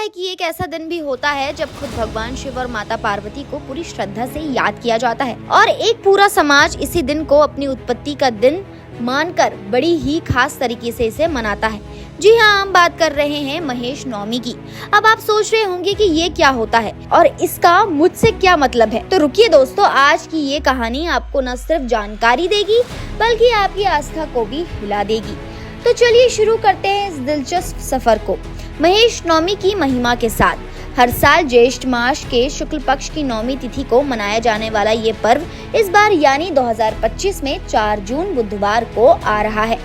है कि एक ऐसा दिन भी होता है जब खुद भगवान शिव और माता पार्वती को पूरी श्रद्धा से याद किया जाता है और एक पूरा समाज इसी दिन को अपनी उत्पत्ति का दिन मानकर बड़ी ही खास तरीके से इसे मनाता है। जी हाँ, हम बात कर रहे हैं महेश नवमी की। अब आप सोच रहे होंगे कि ये क्या होता है और इसका मुझसे क्या मतलब है, तो रुकिए दोस्तों, आज की ये कहानी आपको न सिर्फ जानकारी देगी बल्कि आपकी आस्था को भी हिला देगी। तो चलिए शुरू करते हैं इस दिलचस्प सफर को महेश नवमी की महिमा के साथ। हर साल ज्येष्ठ मास के शुक्ल पक्ष की नवमी तिथि को मनाया जाने वाला ये पर्व इस बार यानी 2025 में 4 जून बुधवार को आ रहा है।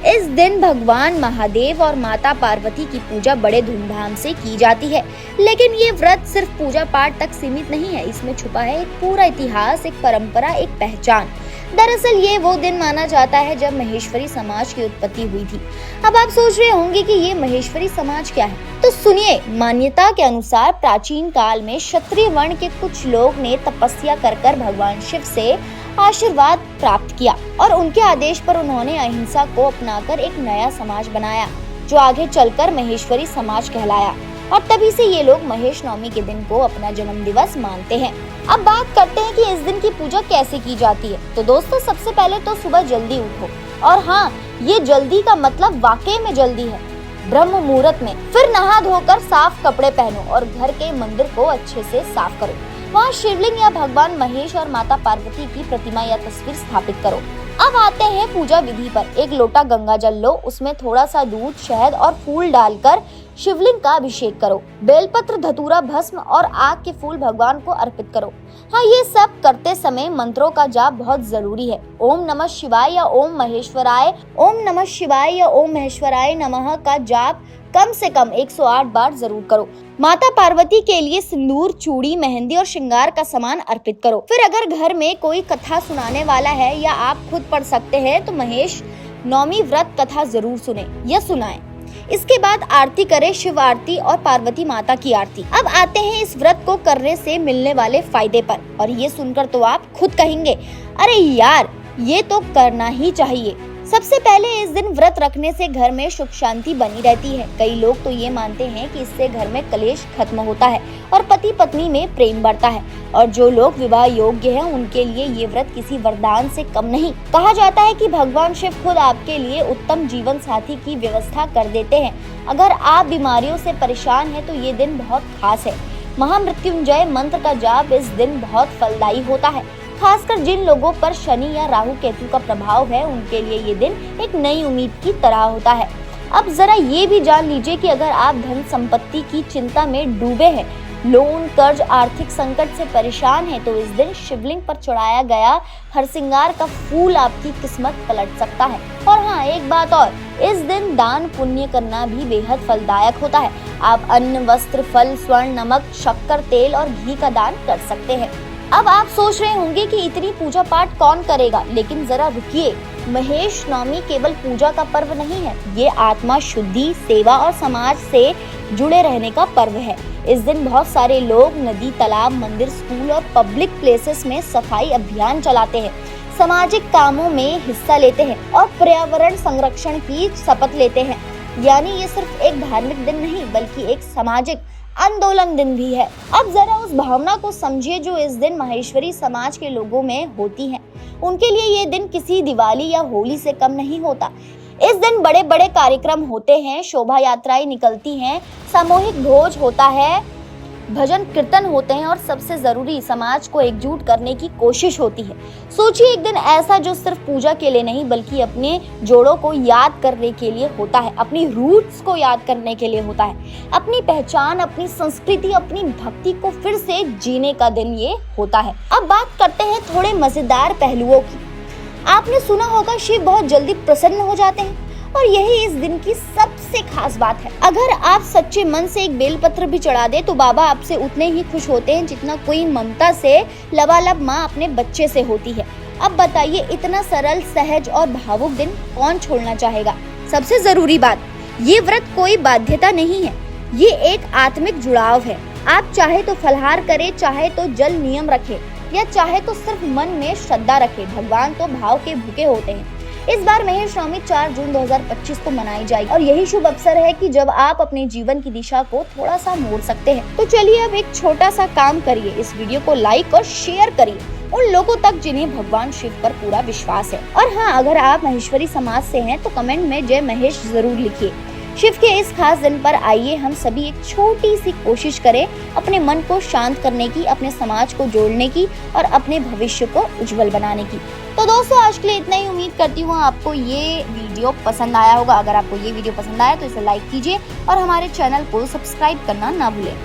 इस दिन भगवान महादेव और माता पार्वती की पूजा बड़े धूमधाम से की जाती है। लेकिन ये व्रत सिर्फ पूजा पाठ तक सीमित नहीं है, इसमें छुपा है एक पूरा इतिहास, एक परंपरा, एक पहचान। दरअसल ये वो दिन माना जाता है जब महेश्वरी समाज की उत्पत्ति हुई थी। अब आप सोच रहे होंगे कि ये महेश्वरी समाज क्या है, तो सुनिए। मान्यता के अनुसार प्राचीन काल में क्षत्रिय वर्ण के कुछ लोग ने तपस्या कर भगवान शिव से आशीर्वाद प्राप्त किया और उनके आदेश पर उन्होंने अहिंसा को अपनाकर एक नया समाज बनाया जो आगे चलकर महेश्वरी समाज कहलाया। और तभी से ये लोग महेश नवमी के दिन को अपना जन्म दिवस मानते हैं। अब बात करते हैं कि इस दिन की पूजा कैसे की जाती है। तो दोस्तों, सबसे पहले तो सुबह जल्दी उठो, और हाँ, ये जल्दी का मतलब वाकई में जल्दी है, ब्रह्म मुहूर्त में। फिर नहा धोकर साफ कपड़े पहनो और घर के मंदिर को अच्छे से साफ करो। वहाँ शिवलिंग या भगवान महेश और माता पार्वती की प्रतिमा या तस्वीर स्थापित करो। अब आते हैं पूजा विधि पर। एक लोटा गंगा जल लो, उसमें थोड़ा सा दूध, शहद और फूल डालकर शिवलिंग का अभिषेक करो। बेलपत्र, धतूरा, भस्म और आग के फूल भगवान को अर्पित करो। हाँ, ये सब करते समय मंत्रों का जाप बहुत जरूरी है। ओम नमः शिवाय या ओम महेश्वराय, ओम नमः शिवाय या ओम महेश्वराय नमः का जाप कम से कम 108 बार जरूर करो। माता पार्वती के लिए सिंदूर, चूड़ी, मेहंदी और श्रृंगार का सामान अर्पित करो। फिर अगर घर में कोई कथा सुनाने वाला है या आप खुद पढ़ सकते हैं तो महेश नवमी व्रत कथा जरूर सुने या सुनाएं। इसके बाद आरती करें, शिव आरती और पार्वती माता की आरती। अब आते हैं इस व्रत को करने से मिलने वाले फायदे पर, और ये सुनकर तो आप खुद कहेंगे, अरे यार, ये तो करना ही चाहिए। सबसे पहले इस दिन व्रत रखने से घर में सुख शांति बनी रहती है। कई लोग तो ये मानते हैं कि इससे घर में कलेश खत्म होता है और पति पत्नी में प्रेम बढ़ता है। और जो लोग विवाह योग्य हैं उनके लिए ये व्रत किसी वरदान से कम नहीं। कहा जाता है कि भगवान शिव खुद आपके लिए उत्तम जीवन साथी की व्यवस्था कर देते हैं। अगर आप बीमारियों से परेशान हैं तो ये दिन बहुत खास है। महामृत्युंजय मंत्र का जाप इस दिन बहुत फलदायी होता है। खासकर जिन लोगों पर शनि या राहु केतु का प्रभाव है उनके लिए ये दिन एक नई उम्मीद की तरह होता है। अब जरा ये भी जान लीजिए कि अगर आप धन संपत्ति की चिंता में डूबे हैं, लोन, कर्ज, आर्थिक संकट से परेशान हैं, तो इस दिन शिवलिंग पर चढ़ाया गया हरसिंगार का फूल आपकी किस्मत पलट सकता है। और हाँ, एक बात और, इस दिन दान पुण्य करना भी बेहद फलदायक होता है। आप अन्न, वस्त्र, फल, स्वर्ण, नमक, शक्कर, तेल और घी का दान कर सकते हैं। अब आप सोच रहे होंगे कि इतनी पूजा पाठ कौन करेगा, लेकिन जरा रुकिए। महेश नवमी केवल पूजा का पर्व नहीं है, ये आत्मा शुद्धि, सेवा और समाज से जुड़े रहने का पर्व है। इस दिन बहुत सारे लोग नदी, तालाब, मंदिर, स्कूल और पब्लिक प्लेसेस में सफाई अभियान चलाते हैं, सामाजिक कामों में हिस्सा लेते हैं और पर्यावरण संरक्षण की शपथ लेते हैं। यानी ये सिर्फ एक धार्मिक दिन नहीं बल्कि एक सामाजिक आंदोलन दिन भी है। अब जरा उस भावना को समझिए जो इस दिन महेश्वरी समाज के लोगों में होती है। उनके लिए ये दिन किसी दिवाली या होली से कम नहीं होता। इस दिन बड़े बड़े कार्यक्रम होते हैं, शोभा यात्राएं निकलती हैं, सामूहिक भोज होता है, भजन कीर्तन होते हैं और सबसे जरूरी, समाज को एकजुट करने की कोशिश होती है। सोचिए, एक दिन ऐसा जो सिर्फ पूजा के लिए नहीं बल्कि अपने जोड़ों को याद करने के लिए होता है, अपनी रूट्स को याद करने के लिए होता है, अपनी पहचान, अपनी संस्कृति, अपनी भक्ति को फिर से जीने का दिन ये होता है। अब बात करते हैं थोड़े मजेदार पहलुओं की। आपने सुना होगा शिव बहुत जल्दी प्रसन्न हो जाते हैं और यही इस दिन की सबसे खास बात है। अगर आप सच्चे मन से एक बेलपत्र भी चढ़ा दे तो बाबा आपसे उतने ही खुश होते हैं जितना कोई ममता से लबालब माँ अपने बच्चे से होती है। अब बताइए, इतना सरल, सहज और भावुक दिन कौन छोड़ना चाहेगा। सबसे जरूरी बात, ये व्रत कोई बाध्यता नहीं है, ये एक आत्मिक जुड़ाव है। आप चाहे तो फलाहार करें, चाहे तो जल नियम रखें या चाहे तो सिर्फ मन में श्रद्धा रखें। भगवान तो भाव के भूखे होते हैं। इस बार महेश नवमी 4 जून 2025 को मनाई जाएगी और यही शुभ अवसर है कि जब आप अपने जीवन की दिशा को थोड़ा सा मोड़ सकते हैं। तो चलिए अब एक छोटा सा काम करिए, इस वीडियो को लाइक और शेयर करिए उन लोगों तक जिन्हें भगवान शिव पर पूरा विश्वास है। और हाँ, अगर आप महेश्वरी समाज से हैं तो कमेंट में जय महेश जरूर लिखिए। शिव के इस खास दिन पर आइए हम सभी एक छोटी सी कोशिश करें अपने मन को शांत करने की, अपने समाज को जोड़ने की और अपने भविष्य को उज्जवल बनाने की। तो दोस्तों, आज के लिए इतना ही। उम्मीद करती हूँ आपको ये वीडियो पसंद आया होगा। अगर आपको ये वीडियो पसंद आया तो इसे लाइक कीजिए और हमारे चैनल को सब्सक्राइब करना ना भूलें।